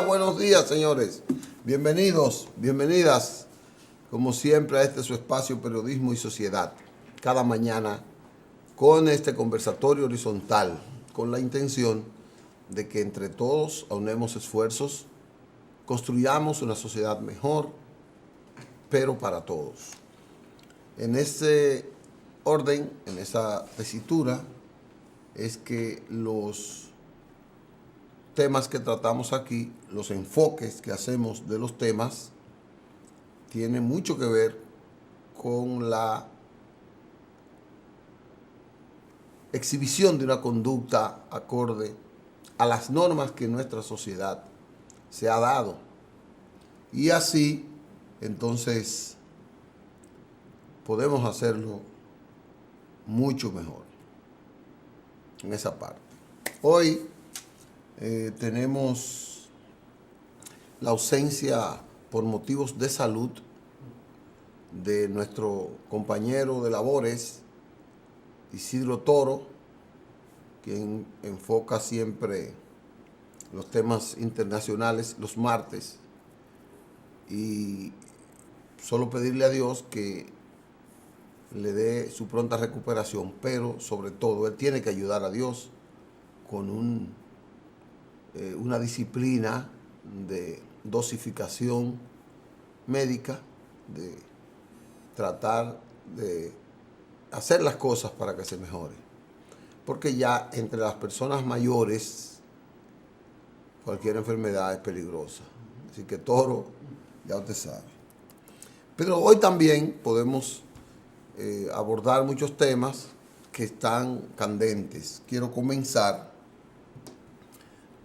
buenos días, señores. Bienvenidos, bienvenidas, como siempre, a este su espacio Periodismo y Sociedad. Cada mañana con este conversatorio horizontal, con la intención de que entre todos aunemos esfuerzos, construyamos una sociedad mejor, pero para todos. En ese orden, en esa tesitura, es que los temas que tratamos aquí, los enfoques que hacemos de los temas, tienen mucho que ver con la exhibición de una conducta acorde a las normas que nuestra sociedad se ha dado. Y así, entonces, podemos hacerlo mucho mejor en esa parte. Hoy tenemos la ausencia por motivos de salud de nuestro compañero de labores, Isidro Toro, quien enfoca siempre los temas internacionales los martes, y solo pedirle a Dios que le dé su pronta recuperación, pero sobre todo él tiene que ayudar a Dios con una disciplina de dosificación médica, de tratar de hacer las cosas para que se mejore. Porque ya entre las personas mayores cualquier enfermedad es peligrosa. Así que Toro, ya usted sabe. Pero hoy también podemos abordar muchos temas que están candentes. Quiero comenzar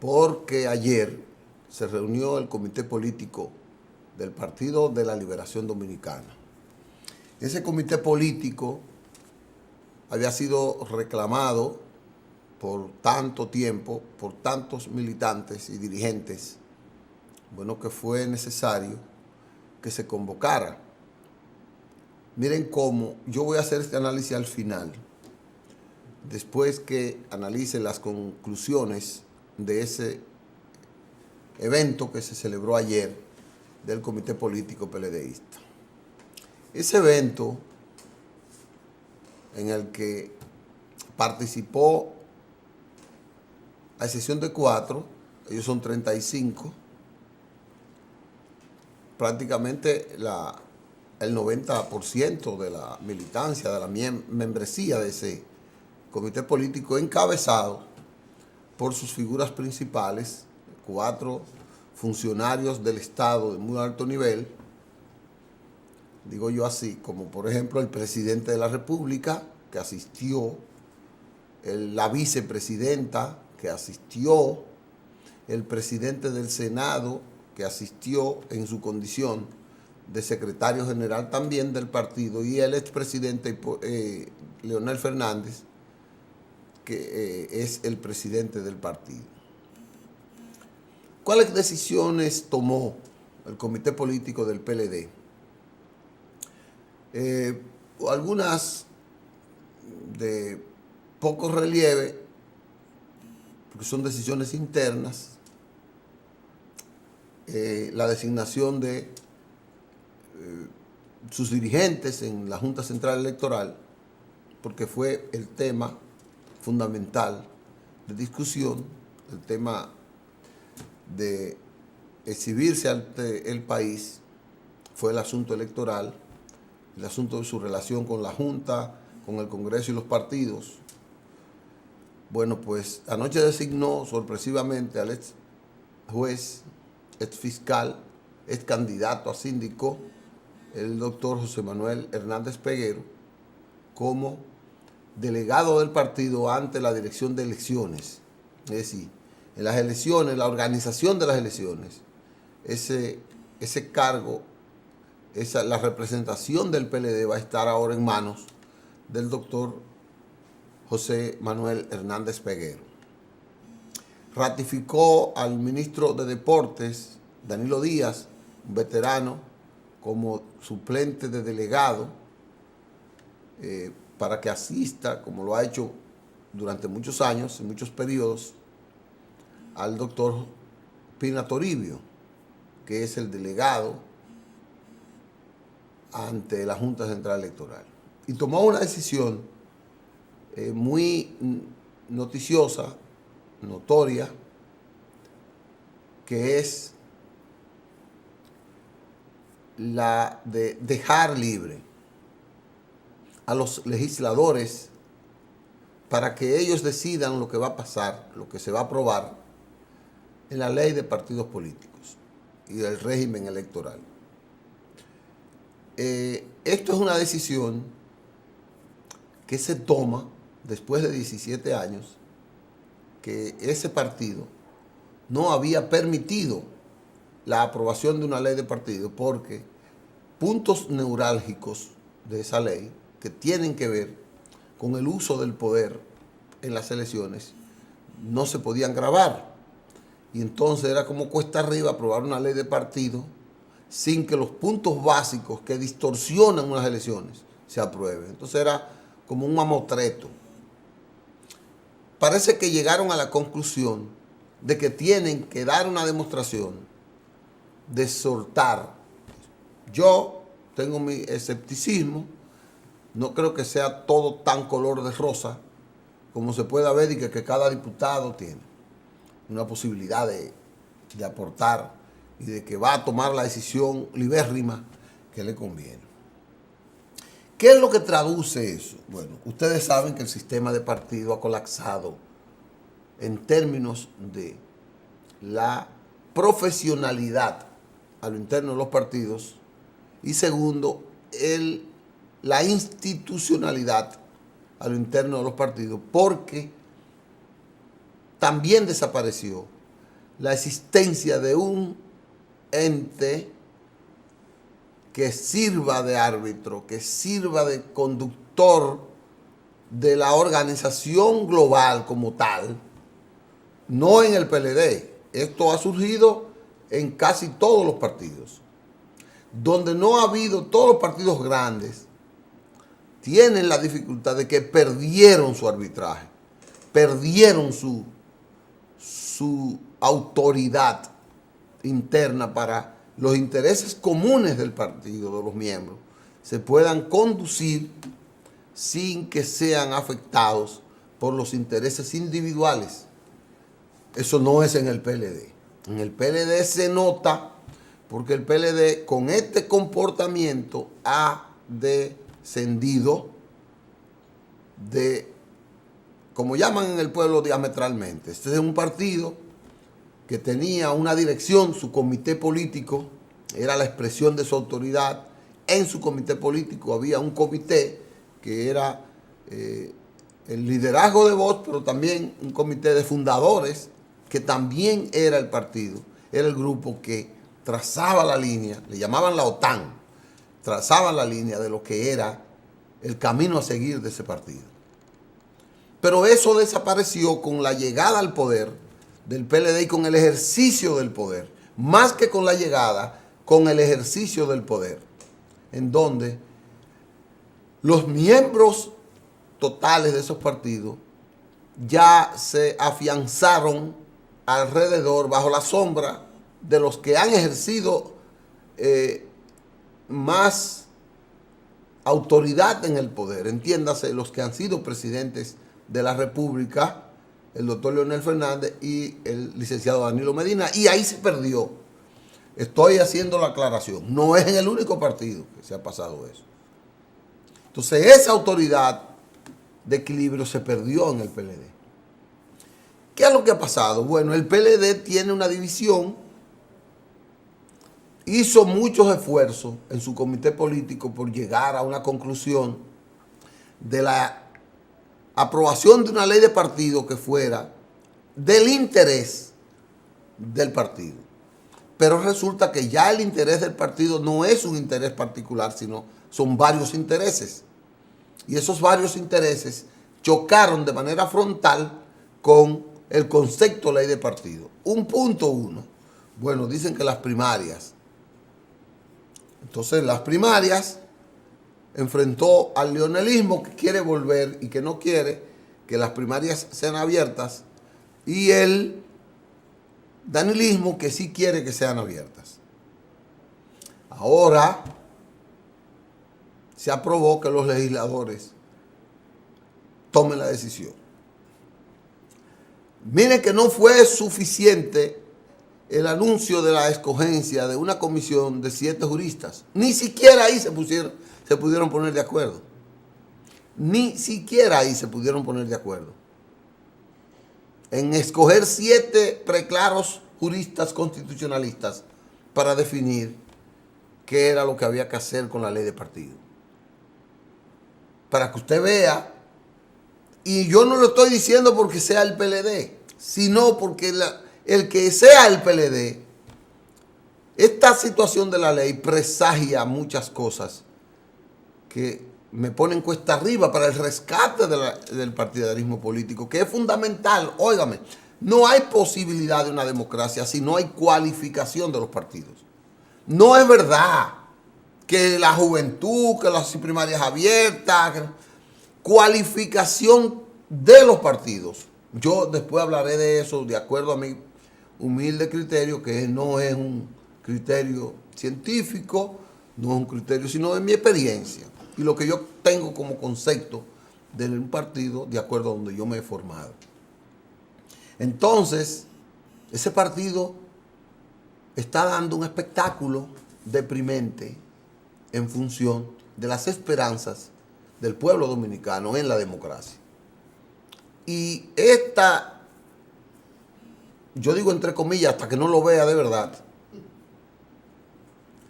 porque ayer se reunió el comité político del Partido de la Liberación Dominicana. Ese comité político había sido reclamado por tanto tiempo, por tantos militantes y dirigentes, bueno, que fue necesario que se convocara. Miren cómo, yo voy a hacer este análisis al final, después que analice las conclusiones de ese evento que se celebró ayer del Comité Político PLDista. Ese evento en el que participó, a excepción de 4, ellos son 35, prácticamente el 90% de la militancia, de la membresía de ese comité político, encabezado por sus figuras principales, 4 funcionarios del Estado de muy alto nivel, digo yo así, como por ejemplo el presidente de la República, que asistió, la vicepresidenta, que asistió, el presidente del Senado, que asistió en su condición de secretario general también del partido, y el expresidente Leonel Fernández, que es el presidente del partido. ¿Cuáles decisiones tomó el comité político del PLD? Algunas de poco relieve, porque son decisiones internas. La designación de sus dirigentes en la Junta Central Electoral, porque fue el tema fundamental de discusión, el tema de exhibirse ante el país, fue el asunto electoral, el asunto de su relación con la Junta, con el Congreso y los partidos. Bueno, pues anoche designó sorpresivamente al ex juez, ex fiscal, ex candidato a síndico, el doctor José Manuel Hernández Peguero, como delegado del partido ante la Dirección de Elecciones. Es decir, en las elecciones, la organización de las elecciones, ese cargo, la representación del PLD va a estar ahora en manos del doctor José Manuel Hernández Peguero. Ratificó al ministro de Deportes, Danilo Díaz, un veterano, como suplente de delegado, para que asista, como lo ha hecho durante muchos años, en muchos periodos, al doctor Pina Toribio, que es el delegado ante la Junta Central Electoral. Y tomó una decisión muy noticiosa, notoria, que es la de dejar libre a los legisladores para que ellos decidan lo que va a pasar, lo que se va a aprobar en la ley de partidos políticos y del régimen electoral. Esto es una decisión que se toma después de 17 años que ese partido no había permitido la aprobación de una ley de partido porque puntos neurálgicos de esa ley que tienen que ver con el uso del poder en las elecciones no se podían grabar. Y entonces era como cuesta arriba aprobar una ley de partido sin que los puntos básicos que distorsionan unas elecciones se aprueben. Entonces era como un mamotreto. Parece que llegaron a la conclusión de que tienen que dar una demostración de soltar. Yo tengo mi escepticismo, no creo que sea todo tan color de rosa como se pueda ver y que cada diputado tiene una posibilidad de aportar y de que va a tomar la decisión libérrima que le conviene. ¿Qué es lo que traduce eso? Bueno, ustedes saben que el sistema de partido ha colapsado en términos de la profesionalidad a lo interno de los partidos y segundo, la institucionalidad a lo interno de los partidos, porque también desapareció la existencia de un ente que sirva de árbitro, que sirva de conductor de la organización global como tal, no en el PLD. Esto ha surgido en casi todos los partidos. Donde no ha habido, todos los partidos grandes tienen la dificultad de que perdieron su arbitraje, perdieron su autoridad interna para los intereses comunes del partido, de los miembros, se puedan conducir sin que sean afectados por los intereses individuales. Eso no es en el PLD. En el PLD se nota porque el PLD con este comportamiento ha descendido de, como llaman en el pueblo, diametralmente. Este es un partido que tenía una dirección, su comité político era la expresión de su autoridad. En su comité político había un comité que era el liderazgo de Vox, pero también un comité de fundadores que también era el partido, era el grupo que trazaba la línea, le llamaban la OTAN, trazaban la línea de lo que era el camino a seguir de ese partido. Pero eso desapareció con la llegada al poder del PLD y con el ejercicio del poder, más que con la llegada, con el ejercicio del poder, en donde los miembros totales de esos partidos ya se afianzaron alrededor, bajo la sombra de los que han ejercido más autoridad en el poder, entiéndase, los que han sido presidentes de la República, el doctor Leonel Fernández y el licenciado Danilo Medina, y ahí se perdió. Estoy haciendo la aclaración, no es en el único partido que se ha pasado eso. Entonces esa autoridad de equilibrio se perdió en el PLD. ¿Qué es lo que ha pasado? Bueno, el PLD tiene una división, hizo muchos esfuerzos en su comité político por llegar a una conclusión de la aprobación de una ley de partido que fuera del interés del partido. Pero resulta que ya el interés del partido no es un interés particular, sino son varios intereses. Y esos varios intereses chocaron de manera frontal con el concepto de ley de partido. 1.1. Bueno, dicen que las primarias. Entonces, las primarias enfrentó al leonelismo que quiere volver y que no quiere que las primarias sean abiertas. Y danilismo que sí quiere que sean abiertas. Ahora se aprobó que los legisladores tomen la decisión. Miren que no fue suficiente el anuncio de la escogencia de una comisión de 7 juristas. Ni siquiera ahí se pudieron poner de acuerdo. Ni siquiera ahí se pudieron poner de acuerdo. En escoger 7 preclaros juristas constitucionalistas para definir qué era lo que había que hacer con la ley de partido. Para que usted vea, y yo no lo estoy diciendo porque sea el PLD, sino porque el que sea el PLD, esta situación de la ley presagia muchas cosas que me ponen cuesta arriba para el rescate del partidarismo político, que es fundamental. Óigame, no hay posibilidad de una democracia si no hay cualificación de los partidos. No es verdad que la juventud, que las primarias abiertas, cualificación de los partidos. Yo después hablaré de eso de acuerdo a mi humilde criterio, que no es un criterio científico, no es un criterio sino de mi experiencia y lo que yo tengo como concepto de un partido de acuerdo a donde yo me he formado. Entonces, ese partido está dando un espectáculo deprimente en función de las esperanzas del pueblo dominicano en la democracia. Y esta, yo digo entre comillas, hasta que no lo vea de verdad,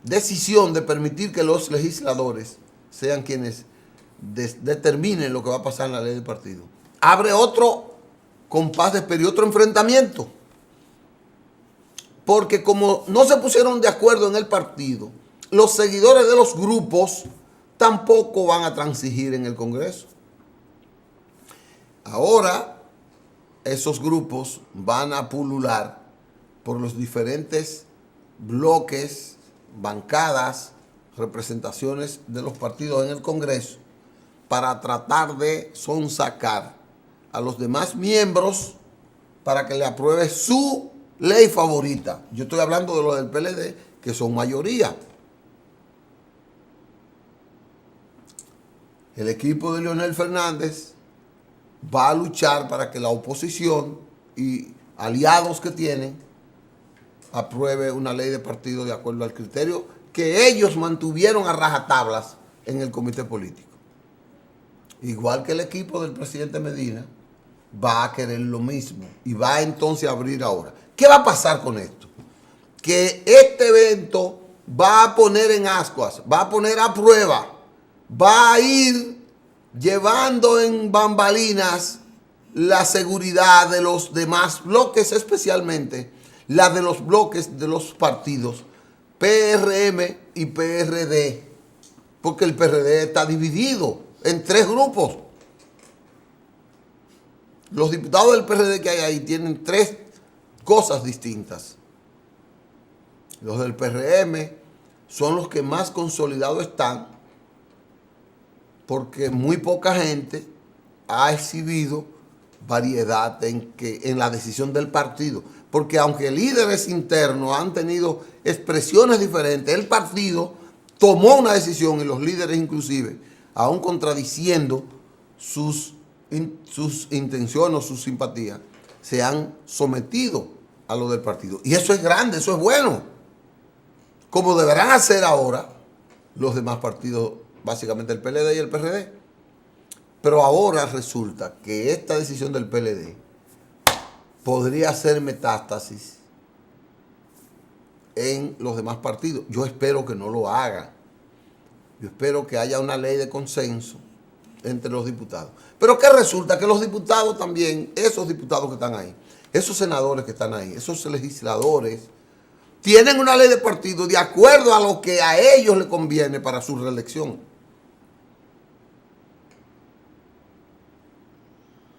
decisión de permitir que los legisladores sean quienes determinen lo que va a pasar en la ley de partido, abre otro compás de espera y otro enfrentamiento. Porque como no se pusieron de acuerdo en el partido, los seguidores de los grupos tampoco van a transigir en el Congreso. Ahora, esos grupos van a pulular por los diferentes bloques, bancadas, representaciones de los partidos en el Congreso para tratar de sonsacar a los demás miembros para que le apruebe su ley favorita. Yo estoy hablando de los del PLD, que son mayoría. El equipo de Leonel Fernández va a luchar para que la oposición y aliados que tienen apruebe una ley de partido de acuerdo al criterio que ellos mantuvieron a rajatablas en el comité político. Igual que el equipo del presidente Medina va a querer lo mismo y va entonces a abrir ahora. ¿Qué va a pasar con esto? Que este evento va a poner en ascuas, va a poner a prueba, va a ir llevando en bambalinas la seguridad de los demás bloques, especialmente la de los bloques de los partidos PRM y PRD, porque el PRD está dividido en 3 grupos. Los diputados del PRD que hay ahí tienen 3 cosas distintas. Los del PRM son los que más consolidados están, porque muy poca gente ha exhibido variedad en la decisión del partido. Porque aunque líderes internos han tenido expresiones diferentes, el partido tomó una decisión y los líderes inclusive, aún contradiciendo sus intenciones, sus simpatías, se han sometido a lo del partido. Y eso es grande, eso es bueno. Como deberán hacer ahora los demás partidos, básicamente el PLD y el PRD. Pero ahora resulta que esta decisión del PLD podría hacer metástasis en los demás partidos. Yo espero que no lo haga. Yo espero que haya una ley de consenso entre los diputados. Pero ¿qué resulta? Que los diputados también, esos diputados que están ahí, esos senadores que están ahí, esos legisladores, tienen una ley de partido de acuerdo a lo que a ellos les conviene para su reelección.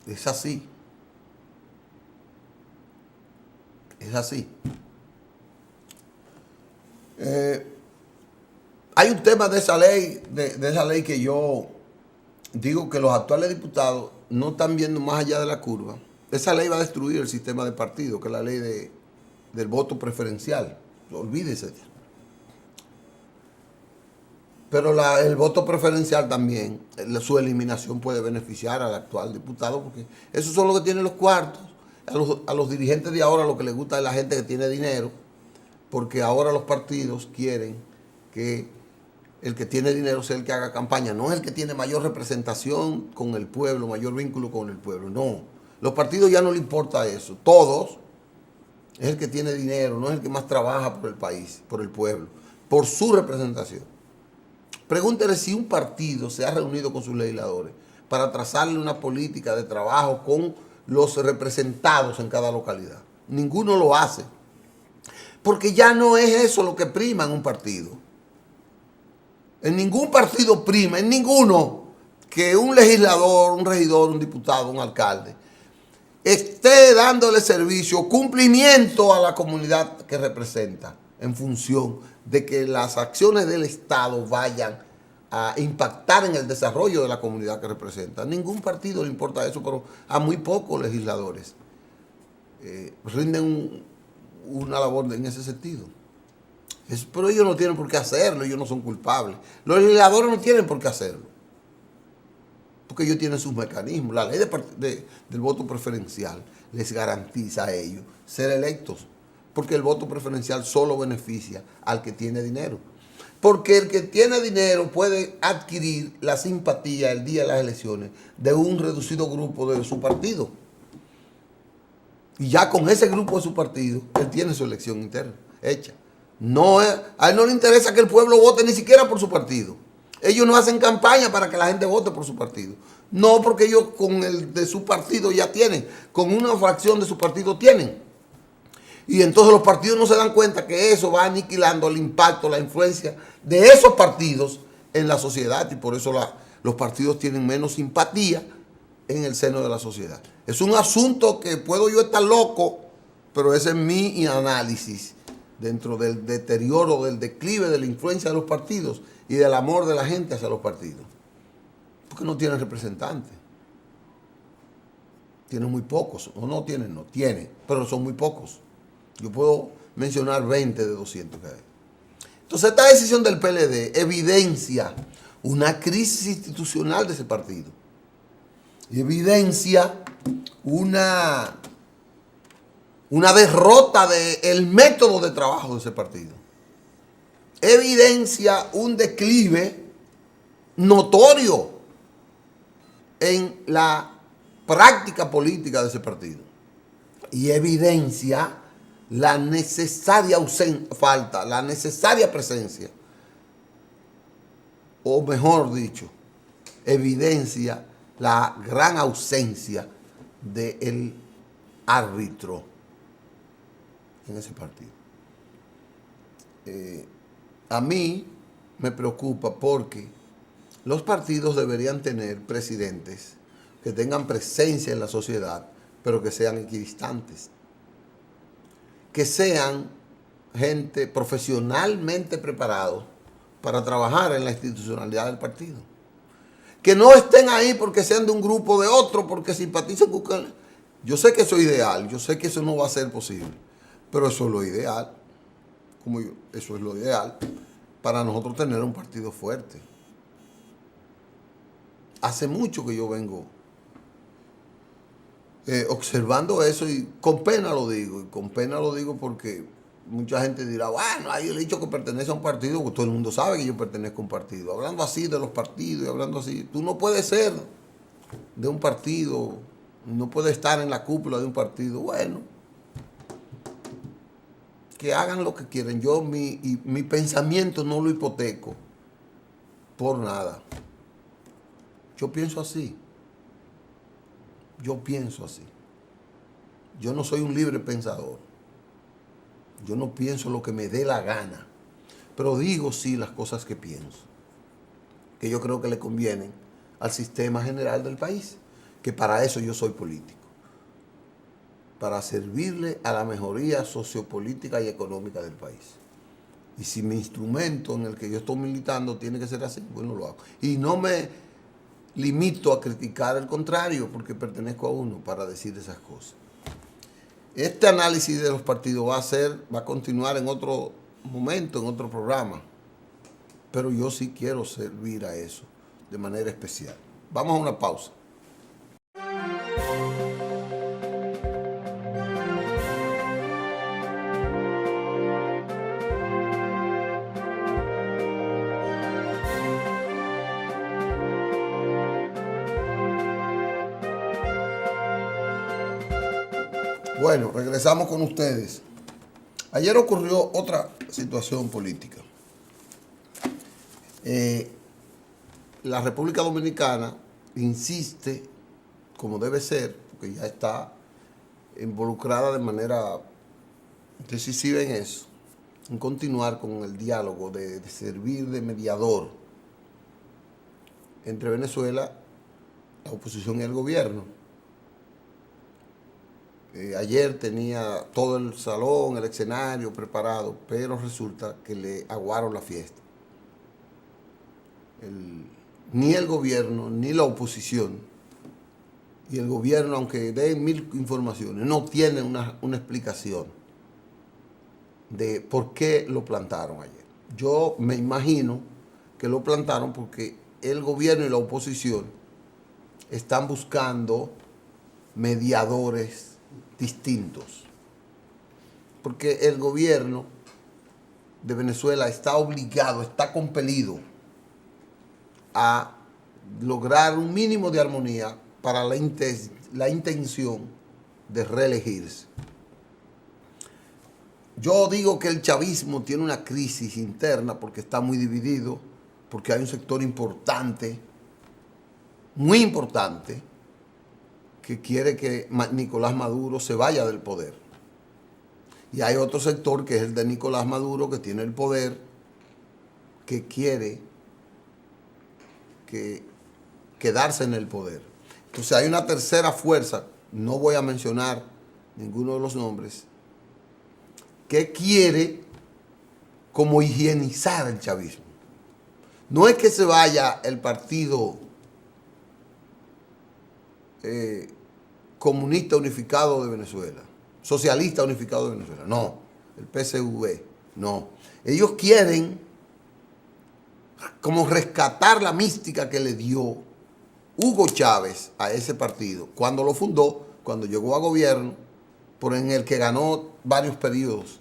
Es así. Es así. Hay un tema de esa ley que yo digo que los actuales diputados no están viendo más allá de la curva. Esa ley va a destruir el sistema de partido, que es la ley del voto preferencial. Olvídese. Pero el voto preferencial también, su eliminación puede beneficiar al actual diputado, porque esos son los que tienen los cuartos. A los dirigentes de ahora lo que les gusta es la gente que tiene dinero, porque ahora los partidos quieren que el que tiene dinero sea el que haga campaña, no es el que tiene mayor representación con el pueblo, mayor vínculo con el pueblo, no. Los partidos ya no les importa eso, todos, es el que tiene dinero, no es el que más trabaja por el país, por el pueblo, por su representación. Pregúntele si un partido se ha reunido con sus legisladores para trazarle una política de trabajo con los representados en cada localidad. Ninguno lo hace. Porque ya no es eso lo que prima en un partido. En ningún partido prima, en ninguno, que un legislador, un regidor, un diputado, un alcalde, esté dándole servicio, cumplimiento a la comunidad que representa, en función de que las acciones del Estado vayan a impactar en el desarrollo de la comunidad que representa. A ningún partido le importa eso, pero a muy pocos legisladores rinden una labor en ese sentido. Pero ellos no tienen por qué hacerlo, ellos no son culpables. Los legisladores no tienen por qué hacerlo, porque ellos tienen sus mecanismos. La ley del voto preferencial les garantiza a ellos ser electos, porque el voto preferencial solo beneficia al que tiene dinero. Porque el que tiene dinero puede adquirir la simpatía el día de las elecciones de un reducido grupo de su partido. Y ya con ese grupo de su partido, él tiene su elección interna hecha. A él no le interesa que el pueblo vote ni siquiera por su partido. Ellos no hacen campaña para que la gente vote por su partido. No, porque ellos con el de su partido ya tienen, con una fracción de su partido tienen. Y entonces los partidos no se dan cuenta que eso va aniquilando el impacto, la influencia de esos partidos en la sociedad, y por eso los partidos tienen menos simpatía en el seno de la sociedad. Es un asunto que puedo yo estar loco, pero ese es mi análisis dentro del deterioro, del declive de la influencia de los partidos y del amor de la gente hacia los partidos. Porque no tienen representantes. Tienen muy pocos. O no tienen, no tienen, pero son muy pocos. Yo puedo mencionar 20 de 200 que hay. Entonces, esta decisión del PLD evidencia una crisis institucional de ese partido. Y evidencia una derrota del método de trabajo de ese partido. Evidencia un declive notorio en la práctica política de ese partido. Y evidencia la necesaria falta, la necesaria presencia, o mejor dicho, evidencia la gran ausencia del árbitro en ese partido. A mí me preocupa porque los partidos deberían tener presidentes que tengan presencia en la sociedad, pero que sean equidistantes. Que sean gente profesionalmente preparados para trabajar en la institucionalidad del partido. Que no estén ahí porque sean de un grupo o de otro, porque simpatizan con... Yo sé que eso es ideal, yo sé que eso no va a ser posible, pero eso es lo ideal. Eso es lo ideal para nosotros tener un partido fuerte. Hace mucho que yo vengo observando eso, y con pena lo digo porque mucha gente dirá, bueno, hay el hecho que pertenece a un partido, pues todo el mundo sabe que yo pertenezco a un partido. Hablando así de los partidos y hablando así, tú no puedes ser de un partido, no puedes estar en la cúpula de un partido. Bueno, que hagan lo que quieren. Yo mi pensamiento no lo hipoteco por nada. Yo pienso así. Yo pienso así. Yo no soy un libre pensador. Yo no pienso lo que me dé la gana. Pero digo sí las cosas que pienso. Que yo creo que le convienen al sistema general del país. Que para eso yo soy político. Para servirle a la mejoría sociopolítica y económica del país. Y si mi instrumento en el que yo estoy militando tiene que ser así, bueno, lo hago. Y no me limito a criticar el contrario porque pertenezco a uno para decir esas cosas. Este análisis de los partidos va a continuar en otro momento, en otro programa. Pero yo sí quiero servir a eso de manera especial. Vamos a una pausa. Bueno, regresamos con ustedes. Ayer ocurrió otra situación política. La República Dominicana insiste, como debe ser, porque ya está involucrada de manera decisiva en eso, en continuar con el diálogo de servir de mediador entre Venezuela, la oposición y el gobierno. Ayer tenía todo el salón, el escenario preparado, pero resulta que le aguaron la fiesta. Ni el gobierno, ni la oposición, y el gobierno, aunque den 1000 informaciones, no tienen una explicación de por qué lo plantaron ayer. Yo me imagino que lo plantaron porque el gobierno y la oposición están buscando mediadores distintos. Porque el gobierno de Venezuela está obligado, está compelido a lograr un mínimo de armonía para la intención de reelegirse. Yo digo que el chavismo tiene una crisis interna porque está muy dividido, porque hay un sector importante, muy importante, que quiere que Nicolás Maduro se vaya del poder. Y hay otro sector que es el de Nicolás Maduro, que tiene el poder, que quiere quedarse en el poder. Entonces hay una tercera fuerza, no voy a mencionar ninguno de los nombres, que quiere como higienizar el chavismo. No es que se vaya el partido comunista unificado de Venezuela, socialista unificado de Venezuela, no, el PSV, no. Ellos quieren como rescatar la mística que le dio Hugo Chávez a ese partido cuando lo fundó, cuando llegó a gobierno, por en el que ganó varios periodos.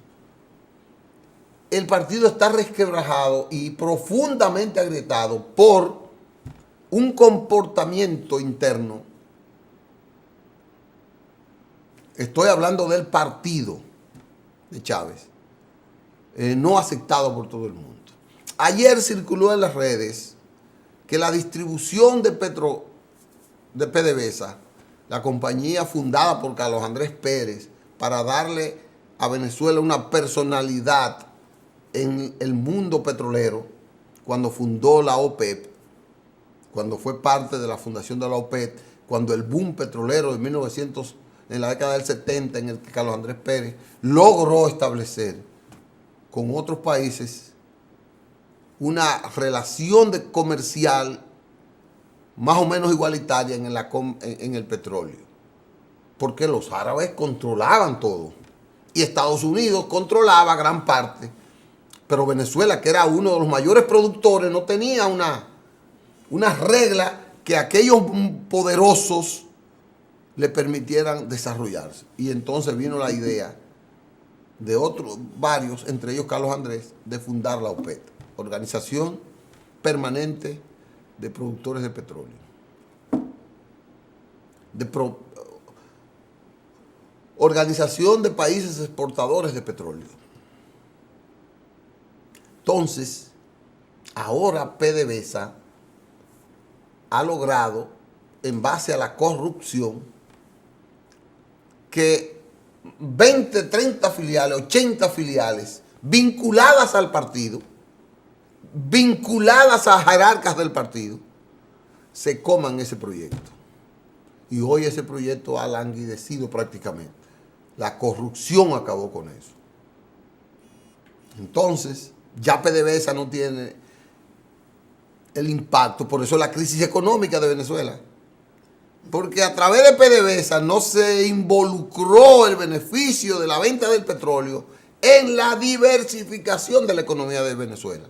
El partido está resquebrajado y profundamente agrietado por un comportamiento interno. Estoy hablando del partido de Chávez, no aceptado por todo el mundo. Ayer circuló en las redes que la distribución de PDVSA, la compañía fundada por Carlos Andrés Pérez para darle a Venezuela una personalidad en el mundo petrolero, cuando fundó la OPEP, cuando fue parte de la fundación de la OPEP, cuando el boom petrolero de 1900, en la década del 70, en el que Carlos Andrés Pérez logró establecer con otros países una relación comercial más o menos igualitaria en el petróleo. Porque los árabes controlaban todo. Y Estados Unidos controlaba gran parte. Pero Venezuela, que era uno de los mayores productores, no tenía una regla que aquellos poderosos le permitieran desarrollarse. Y entonces vino la idea de otros, varios, entre ellos Carlos Andrés, de fundar la OPET, Organización Permanente de Productores de Petróleo. Organización de Países Exportadores de Petróleo. Entonces, ahora PDVSA ha logrado, en base a la corrupción, que 20, 30 filiales, 80 filiales vinculadas al partido, vinculadas a jerarcas del partido, se coman ese proyecto. Y hoy ese proyecto ha languidecido prácticamente. La corrupción acabó con eso. Entonces, ya PDVSA no tiene el impacto, por eso la crisis económica de Venezuela. porque a través de PDVSA no se involucró el beneficio de la venta del petróleo en la diversificación de la economía de Venezuela.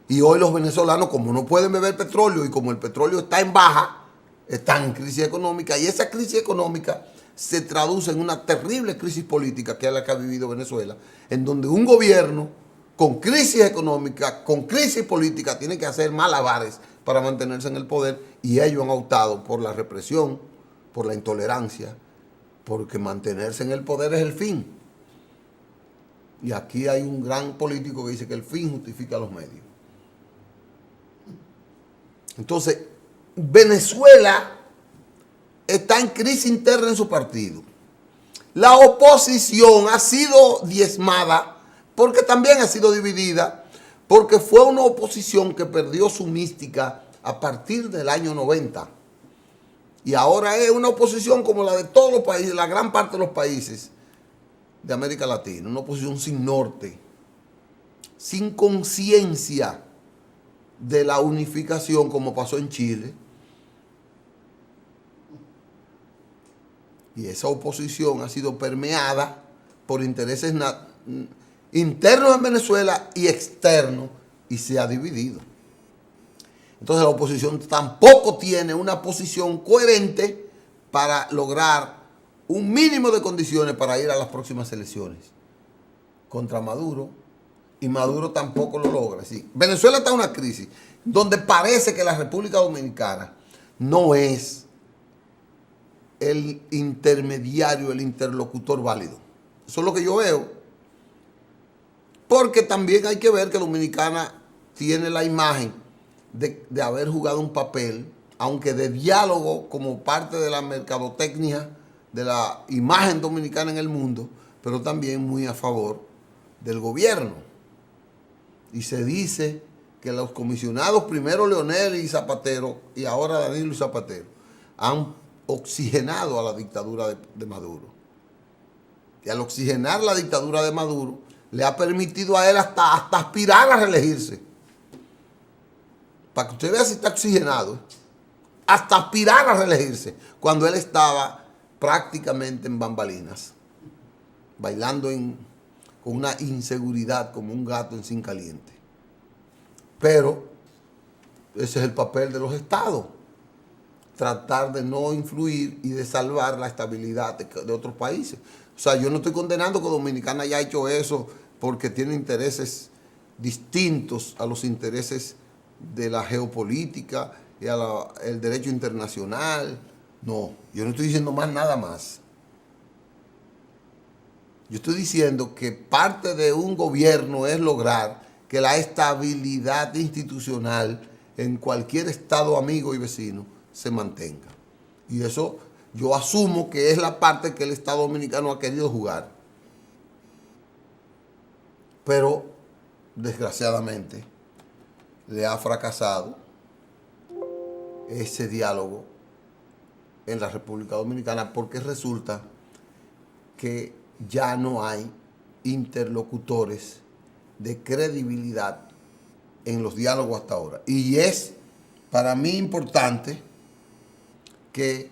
Y hoy los venezolanos, como no pueden beber petróleo y como el petróleo está en baja, están en crisis económica, y esa crisis económica se traduce en una terrible crisis política, que es la que ha vivido Venezuela, en donde un gobierno con crisis económica, con crisis política, tiene que hacer malabares para mantenerse en el poder, y ellos han optado por la represión, por la intolerancia, porque mantenerse en el poder es el fin. Y aquí hay un gran político que dice que el fin justifica los medios. Entonces, Venezuela está en crisis interna en su partido. La oposición ha sido diezmada porque también ha sido dividida, porque fue una oposición que perdió su mística a partir del año 90. Y ahora es una oposición como la de todos los países, la gran parte de los países de América Latina. Una oposición sin norte, sin conciencia de la unificación, como pasó en Chile. Y esa oposición ha sido permeada por intereses internos en Venezuela y externos, y se ha dividido. Entonces la oposición tampoco tiene una posición coherente para lograr un mínimo de condiciones para ir a las próximas elecciones contra Maduro, y Maduro tampoco lo logra. Sí, Venezuela está en una crisis donde parece que la República Dominicana no es el intermediario, el interlocutor válido. Eso es lo que yo veo. Porque también hay que ver que Dominicana tiene la imagen de haber jugado un papel, aunque de diálogo, como parte de la mercadotecnia de la imagen dominicana en el mundo, pero también muy a favor del gobierno. Y se dice que los comisionados, primero Leonel y Zapatero, y ahora Danilo y Zapatero, han oxigenado a la dictadura de Maduro. Y al oxigenar la dictadura de Maduro, le ha permitido a él hasta aspirar a reelegirse. Para que usted vea si está oxigenado. Hasta aspirar a reelegirse, cuando él estaba prácticamente en bambalinas, bailando con una inseguridad como un gato en zinc caliente. Pero ese es el papel de los estados. Tratar de no influir y de salvar la estabilidad de otros países. O sea, yo no estoy condenando que Dominicana haya hecho eso porque tiene intereses distintos a los intereses de la geopolítica y el derecho internacional. No, yo no estoy diciendo más nada más. Yo estoy diciendo que parte de un gobierno es lograr que la estabilidad institucional en cualquier estado amigo y vecino se mantenga. Y eso yo asumo que es la parte que el Estado Dominicano ha querido jugar. Pero, desgraciadamente, le ha fracasado ese diálogo en la República Dominicana, porque resulta que ya no hay interlocutores de credibilidad en los diálogos hasta ahora. Y es para mí importante que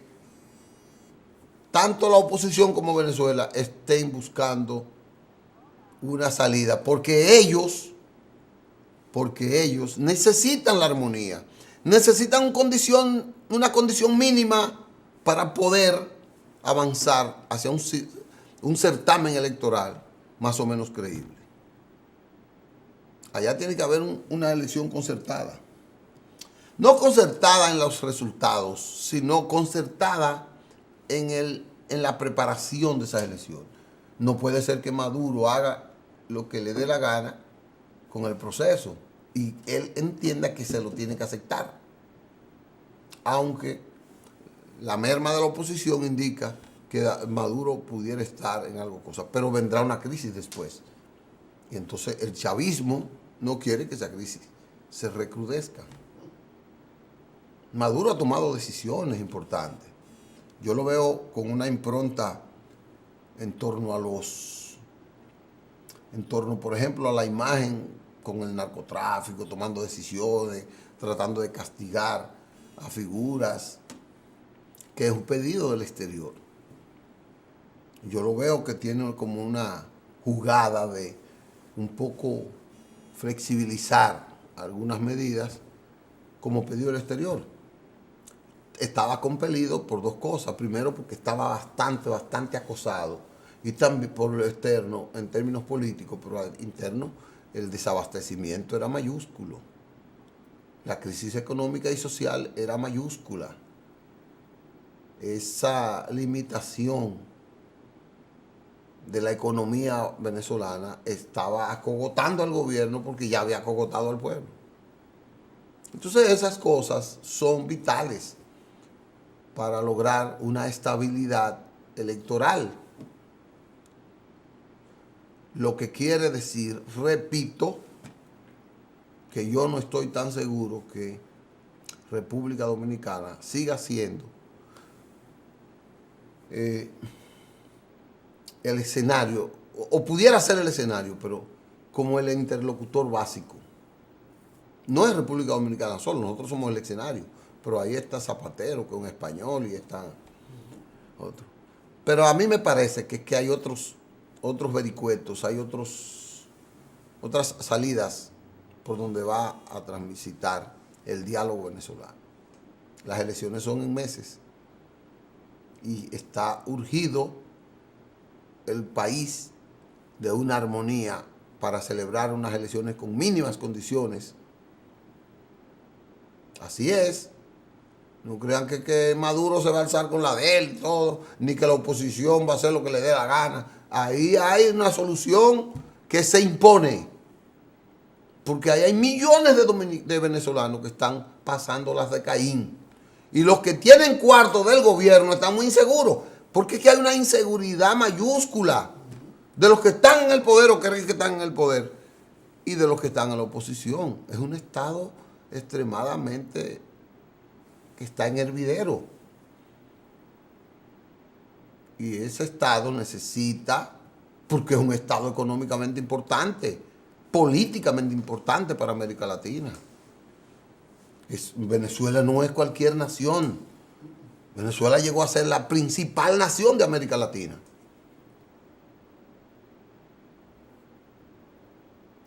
tanto la oposición como Venezuela estén buscando una salida, porque ellos necesitan la armonía, necesitan una condición mínima para poder avanzar hacia un certamen electoral más o menos creíble. Allá tiene que haber una elección concertada. No concertada en los resultados, sino concertada en la preparación de esas elecciones. No puede ser que Maduro haga lo que le dé la gana con el proceso y él entienda que se lo tiene que aceptar. Aunque la merma de la oposición indica que Maduro pudiera estar en algo cosa, pero vendrá una crisis después. Y entonces el chavismo no quiere que esa crisis se recrudezca. Maduro ha tomado decisiones importantes. Yo lo veo con una impronta en torno, por ejemplo, a la imagen con el narcotráfico, tomando decisiones, tratando de castigar a figuras que es un pedido del exterior. Yo lo veo que tiene como una jugada de un poco flexibilizar algunas medidas como pedido del exterior. Estaba compelido por dos cosas. Primero, porque estaba bastante acosado. Y también por lo externo, en términos políticos, pero al interno, el desabastecimiento era mayúsculo. La crisis económica y social era mayúscula. Esa limitación de la economía venezolana estaba acogotando al gobierno porque ya había acogotado al pueblo. Entonces esas cosas son vitales para lograr una estabilidad electoral. Lo que quiere decir, repito, que yo no estoy tan seguro que República Dominicana siga siendo el escenario, o pudiera ser el escenario, pero como el interlocutor básico. No es República Dominicana solo, nosotros somos el escenario, pero ahí está Zapatero, que es un español, y están otros. Pero a mí me parece que hay otros vericuetos, hay otras salidas por donde va a transitar el diálogo venezolano. Las elecciones son en meses y está urgido el país de una armonía para celebrar unas elecciones con mínimas condiciones. Así es. No crean que Maduro se va a alzar con la de él y todo, ni que la oposición va a hacer lo que le dé la gana. Ahí hay una solución que se impone. Porque ahí hay millones de venezolanos que están pasando las de Caín. Y los que tienen cuarto del gobierno están muy inseguros. Porque es que hay una inseguridad mayúscula de los que están en el poder o creen que están en el poder y de los que están en la oposición. Es un estado extremadamente que está en hervidero. Y ese estado necesita, porque es un estado económicamente importante, políticamente importante para América Latina. Venezuela no es cualquier nación. Venezuela llegó a ser la principal nación de América Latina.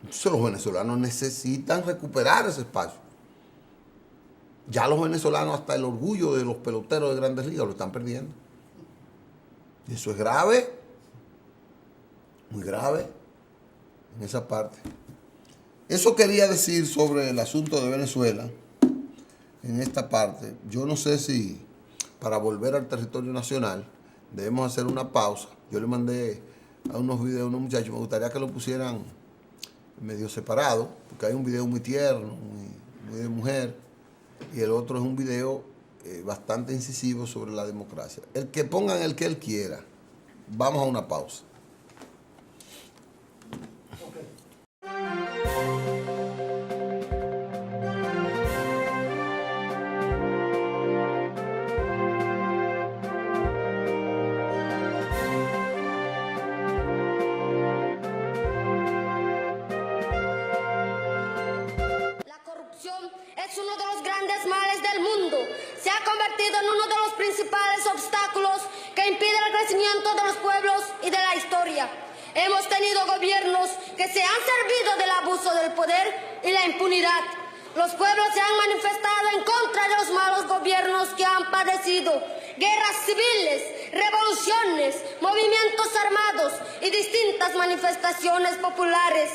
Entonces los venezolanos necesitan recuperar ese espacio. Ya los venezolanos, hasta el orgullo de los peloteros de Grandes Ligas, lo están perdiendo. Y eso es grave, muy grave en esa parte. Eso quería decir sobre el asunto de Venezuela en esta parte. Yo no sé si para volver al territorio nacional debemos hacer una pausa. Yo le mandé a unos videos a unos muchachos, me gustaría que lo pusieran medio separado, porque hay un video muy tierno, muy de mujer, y el otro es un video bastante incisivo sobre la democracia. El que pongan el que él quiera. Vamos a una pausa. Es uno de los grandes males del mundo. Se ha convertido en uno de los principales obstáculos que impiden el crecimiento de los pueblos y de la historia. Hemos tenido gobiernos que se han servido del abuso del poder y la impunidad. Los pueblos se han manifestado en contra de los malos gobiernos que han padecido guerras civiles, revoluciones, movimientos armados y distintas manifestaciones populares.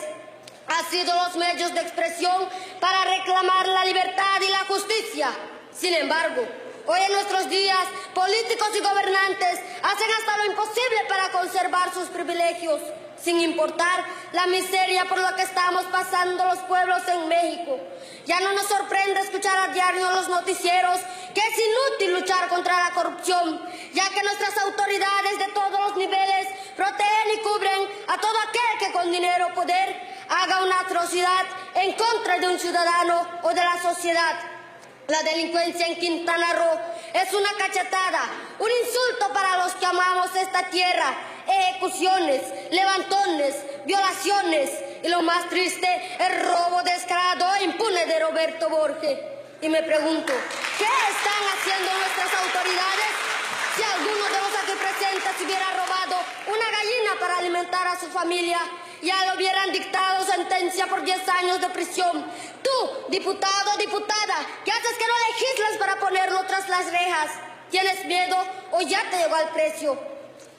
Han sido los medios de expresión para reclamar la libertad y la justicia. Sin embargo, hoy en nuestros días, políticos y gobernantes hacen hasta lo imposible para conservar sus privilegios, sin importar la miseria por la que estamos pasando los pueblos en México. Ya no nos sorprende escuchar a diario en los noticieros que es inútil luchar contra la corrupción, ya que nuestras autoridades de todos los niveles protegen y cubren a todo aquel que con dinero o poder haga una atrocidad en contra de un ciudadano o de la sociedad. La delincuencia en Quintana Roo es una cachetada, un insulto para los que amamos esta tierra. Ejecuciones, levantones, violaciones y lo más triste, el robo descarado e impune de Roberto Borges. Y me pregunto, ¿Qué están haciendo nuestras autoridades? Si alguno de los aquí presentes hubiera robado una gallina para alimentar a su familia, ya le hubieran dictado sentencia por 10 años de prisión. Tú, diputado o diputada, ¿qué haces que no legislas para ponerlo tras las rejas? ¿Tienes miedo o ya te llegó al precio?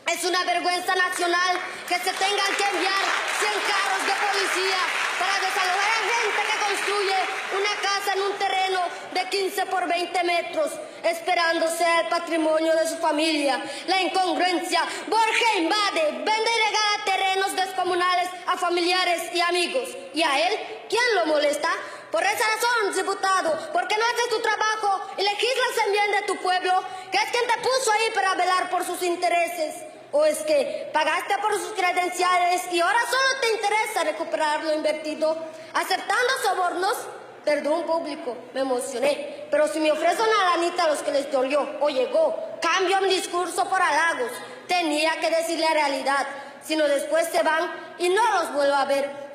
Es una vergüenza nacional que se tengan que enviar 100 carros de policía para desalojar a gente que construye una casa en un terreno de 15 por 20 metros, esperando sea el patrimonio de su familia. La incongruencia. Borja invade, vende y regala terrenos descomunales a familiares y amigos. ¿Y a él? ¿Quién lo molesta? Por esa razón, diputado, porque no haces tu trabajo y legislas en bien de tu pueblo, que es quien te puso ahí para velar por sus intereses. ¿O es que pagaste por sus credenciales y ahora solo te interesa recuperar lo invertido, aceptando sobornos? Perdón, público, me emocioné, pero si me ofrece una lanita a los que les dolió o llegó, cambio mi discurso por halagos. Tenía que decir la realidad, si no después se van y no los vuelvo a ver.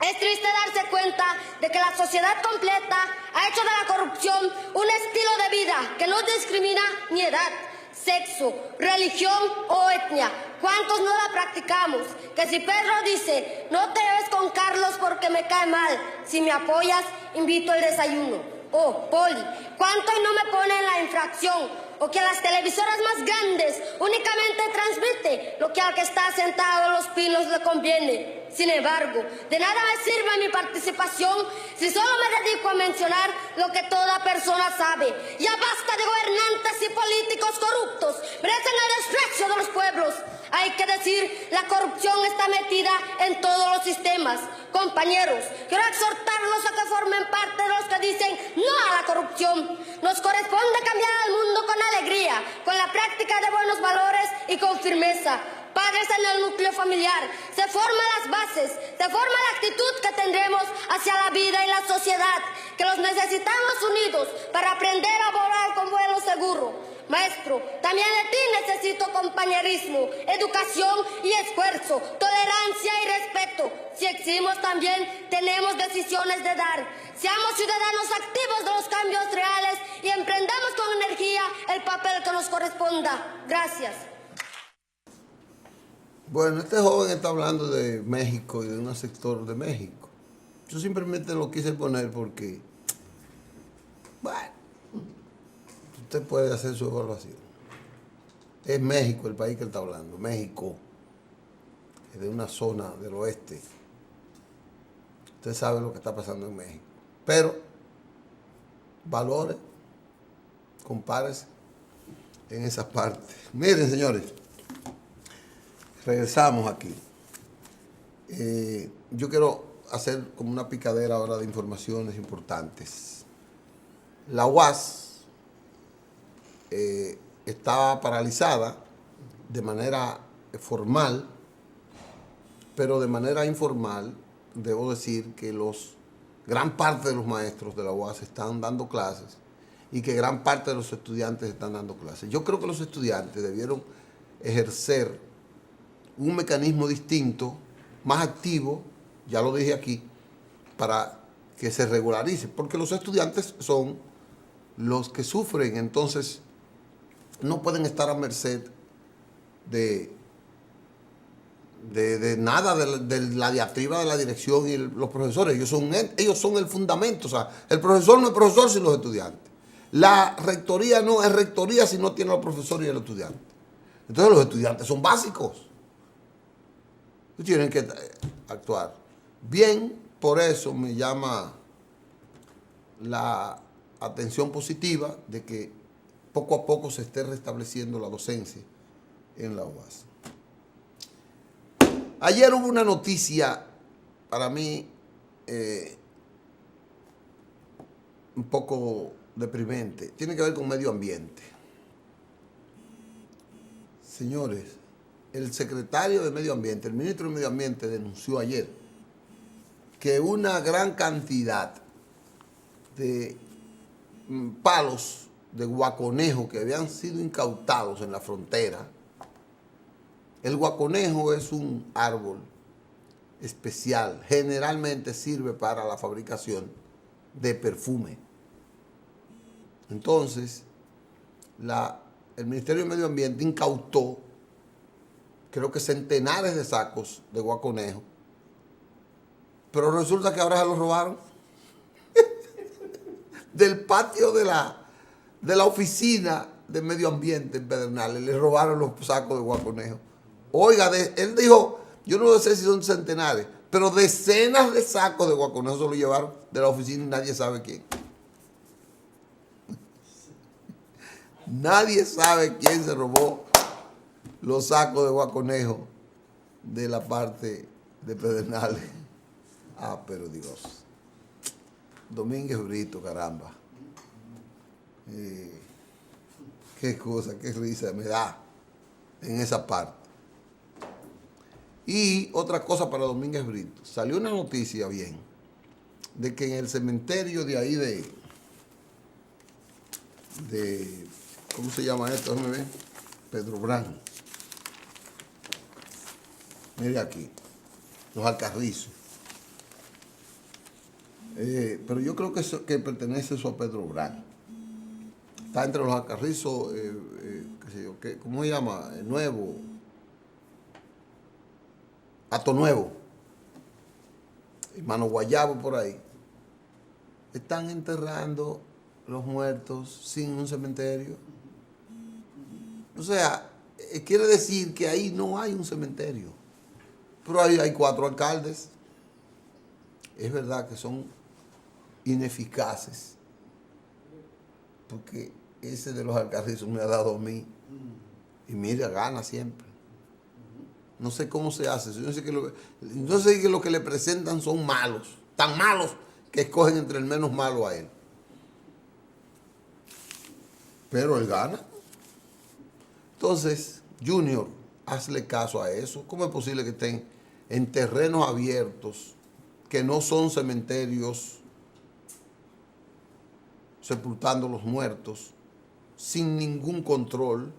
Es triste darse cuenta de que la sociedad completa ha hecho de la corrupción un estilo de vida que no discrimina ni edad, sexo, religión o etnia. ¿Cuántos no la practicamos? Que si Pedro dice, no te ves con Carlos porque me cae mal, si me apoyas, invito al desayuno. O, Poli, ¿cuánto y no me ponen la infracción? O que a las televisoras más grandes únicamente transmite lo que al que está sentado en los pinos le conviene. Sin embargo, de nada me sirve mi participación si solo me dedico a mencionar lo que toda persona sabe. Ya basta de gobernantes y políticos corruptos. Merecen el desprecio de los pueblos. Hay que decir, la corrupción está metida en todos los sistemas. Compañeros, quiero exhortarlos a que formen parte de los que dicen no a la corrupción. Nos corresponde cambiar el mundo con alegría, con la práctica de buenos valores y con firmeza. Padres en el núcleo familiar, se forman las bases, se forma la actitud que tendremos hacia la vida y la sociedad, que los necesitamos unidos para aprender a volar con vuelo seguro. Maestro, también de ti necesito compañerismo, educación y esfuerzo, tolerancia y respeto. Si exigimos también, tenemos decisiones de dar. Seamos ciudadanos activos de los cambios reales y emprendamos con energía el papel que nos corresponda. Gracias. Bueno, este joven está hablando de México y de un sector de México. Yo simplemente lo quise poner porque, bueno, usted puede hacer su evaluación. Es México el país que él está hablando. México es de una zona del oeste. Usted sabe lo que está pasando en México. Pero, valore, compárese en esa parte. Miren, señores, regresamos aquí. Yo quiero hacer como una picadera ahora de informaciones importantes. La UAS estaba paralizada de manera formal, pero de manera informal, debo decir que gran parte de los maestros de la UAS están dando clases y que gran parte de los estudiantes están dando clases. Yo creo que los estudiantes debieron ejercer un mecanismo distinto, más activo, ya lo dije aquí, para que se regularice, porque los estudiantes son los que sufren, entonces no pueden estar a merced de nada, de la diatriba de la dirección y los profesores. Ellos son el fundamento. O sea, el profesor no es profesor sin los estudiantes. La rectoría no es rectoría si no tiene los profesores y el estudiante. Entonces los estudiantes son básicos. Tienen que actuar bien. Por eso me llama la atención positiva de que poco a poco se esté restableciendo la docencia en la UAS. Ayer hubo una noticia para mí un poco deprimente. Tiene que ver con medio ambiente. Señores, el secretario de Medio Ambiente, el ministro de Medio Ambiente, denunció ayer que una gran cantidad de palos de guaconejo que habían sido incautados en la frontera. El guaconejo es un árbol especial, generalmente sirve para la fabricación de perfume. Entonces, el Ministerio de Medio Ambiente incautó, creo que centenares de sacos de guaconejo, pero resulta que ahora se los robaron del patio de la oficina de Medio Ambiente en Pedernales. Le robaron los sacos de guaconejo. Oiga, él dijo, yo no sé si son centenares, pero decenas de sacos de guaconejo se lo llevaron de la oficina y nadie sabe quién. Nadie sabe quién se robó los sacos de guaconejo de la parte de Pedernales. Ah, pero Dios. Domínguez Brito, caramba. Qué cosa, qué risa me da en esa parte. Y otra cosa para Domínguez Brito. Salió una noticia bien de que en el cementerio de ahí de ¿cómo se llama esto? Déjame ver. Pedro Brán. Mire aquí. Los Alcarrizos. Pero yo creo que pertenece eso a Pedro Brán. Está entre los Alcarrizos, qué sé yo, ¿cómo se llama? Nuevo. Hato Nuevo. Y Mano Guayabo por ahí. Están enterrando los muertos sin un cementerio. O sea, quiere decir que ahí no hay un cementerio. Pero ahí hay 4 alcaldes. Es verdad que son ineficaces. Porque ese de los Alcarrizos me ha dado a mí. Y mira, gana siempre. No sé cómo se hace. Yo no sé que lo que le presentan son malos. Tan malos que escogen entre el menos malo a él. Pero él gana. Entonces, Junior, hazle caso a eso. ¿Cómo es posible que estén en terrenos abiertos que no son cementerios sepultando los muertos sin ningún control?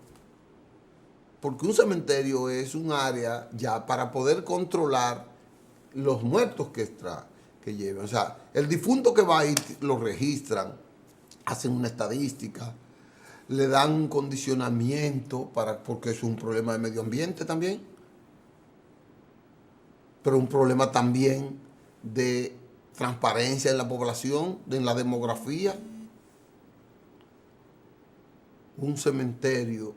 Porque un cementerio es un área ya para poder controlar los muertos que llevan. O sea, el difunto que va ahí lo registran, hacen una estadística, le dan un condicionamiento porque es un problema de medio ambiente también, pero un problema también de transparencia en la población, en la demografía. Un cementerio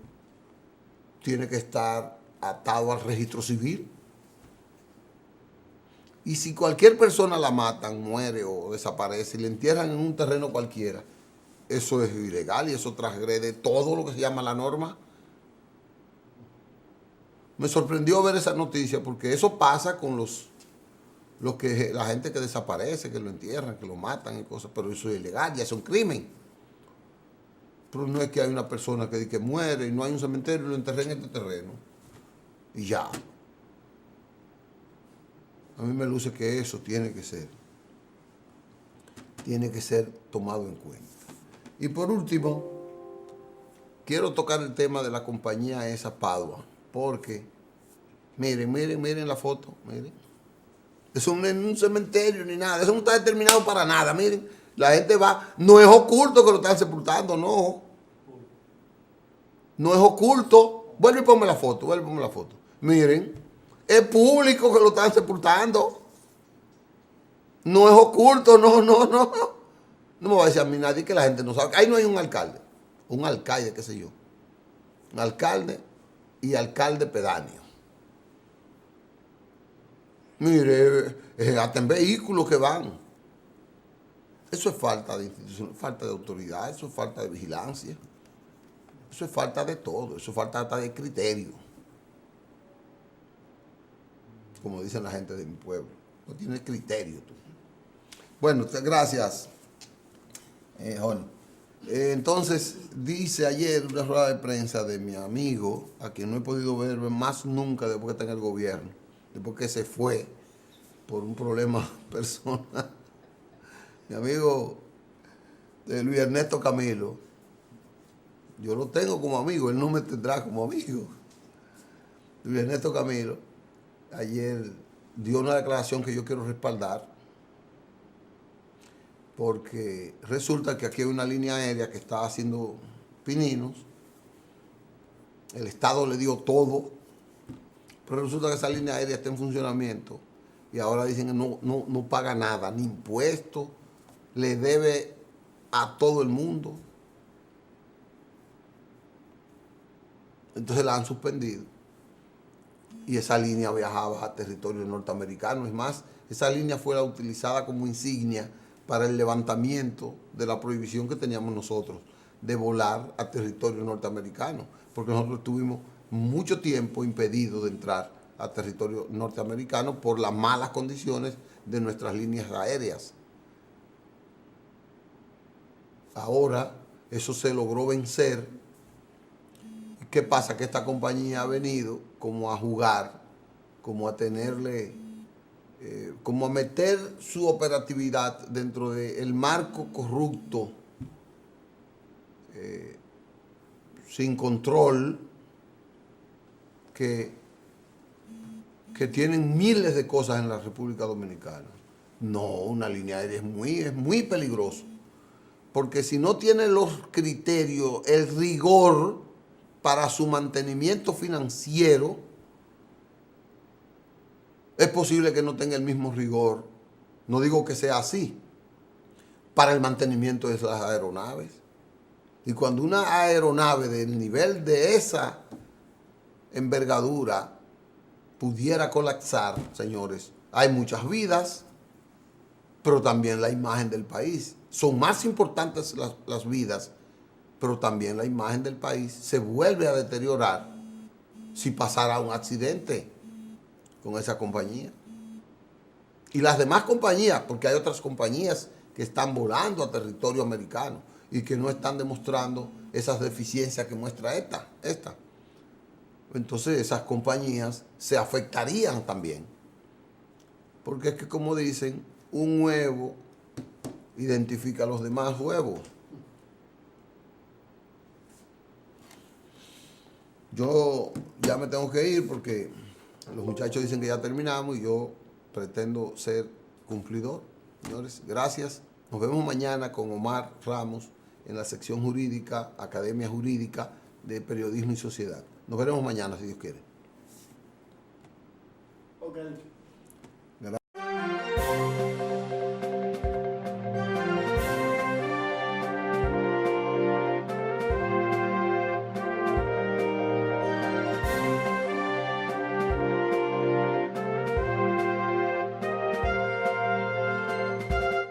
tiene que estar atado al registro civil. Y si cualquier persona la matan, muere o desaparece y le entierran en un terreno cualquiera, eso es ilegal y eso transgrede todo lo que se llama la norma. Me sorprendió ver esa noticia porque eso pasa con la gente que desaparece, que lo entierran, que lo matan y cosas, pero eso es ilegal, ya es un crimen. Pero no es que hay una persona que muere y no hay un cementerio y lo enterré en este terreno. Y ya. A mí me luce que eso tiene que ser tomado en cuenta. Y por último, quiero tocar el tema de la compañía esa Padua, porque miren la foto, miren. Eso no es un cementerio ni nada, eso no está determinado para nada, miren. La gente va, no es oculto que lo están sepultando, no. No es oculto. Vuelve y ponme la foto. Miren, es público que lo están sepultando. No es oculto, no. No me va a decir a mí nadie que la gente no sabe. Ahí no hay un alcalde. Un alcalde, qué sé yo. Un alcalde y alcalde pedáneo. Mire, hasta en vehículos que van. Eso es falta de institución, falta de autoridad, eso es falta de vigilancia. Eso es falta de todo, eso es falta hasta de criterio. Como dicen la gente de mi pueblo. No tienes criterio tú. Bueno, gracias, Jorge. Entonces, dice ayer una rueda de prensa de mi amigo, a quien no he podido ver más nunca después que está en el gobierno, después que se fue por un problema personal. Mi amigo Luis Ernesto Camilo, yo lo tengo como amigo, él no me tendrá como amigo. Luis Ernesto Camilo ayer dio una declaración que yo quiero respaldar, porque resulta que aquí hay una línea aérea que está haciendo pininos, el Estado le dio todo, pero resulta que esa línea aérea está en funcionamiento y ahora dicen que no paga nada, ni impuestos, le debe a todo el mundo. Entonces la han suspendido y esa línea viajaba a territorio norteamericano. Es más, esa línea fue la utilizada como insignia para el levantamiento de la prohibición que teníamos nosotros de volar a territorio norteamericano, porque nosotros estuvimos mucho tiempo impedidos de entrar a territorio norteamericano por las malas condiciones de nuestras líneas aéreas. Ahora eso se logró vencer. ¿Qué pasa? Que esta compañía ha venido como a jugar, como a tenerle, como a meter su operatividad dentro del marco corrupto, sin control, que tienen miles de cosas en la República Dominicana. No, una línea aérea es muy peligroso, porque si no tiene los criterios, el rigor para su mantenimiento financiero, es posible que no tenga el mismo rigor, no digo que sea así, para el mantenimiento de las aeronaves. Y cuando una aeronave del nivel de esa envergadura pudiera colapsar, señores, hay muchas vidas, pero también la imagen del país. Son más importantes las vidas, pero también la imagen del país se vuelve a deteriorar si pasara un accidente con esa compañía. Y las demás compañías, porque hay otras compañías que están volando a territorio americano y que no están demostrando esas deficiencias que muestra esta. Entonces esas compañías se afectarían también. Porque es que, como dicen, un huevo identifica a los demás huevos. Yo ya me tengo que ir porque los muchachos dicen que ya terminamos y yo pretendo ser cumplidor. Señores, gracias. Nos vemos mañana con Omar Ramos en la sección jurídica, Academia Jurídica de Periodismo y Sociedad. Nos veremos mañana, si Dios quiere. Okay.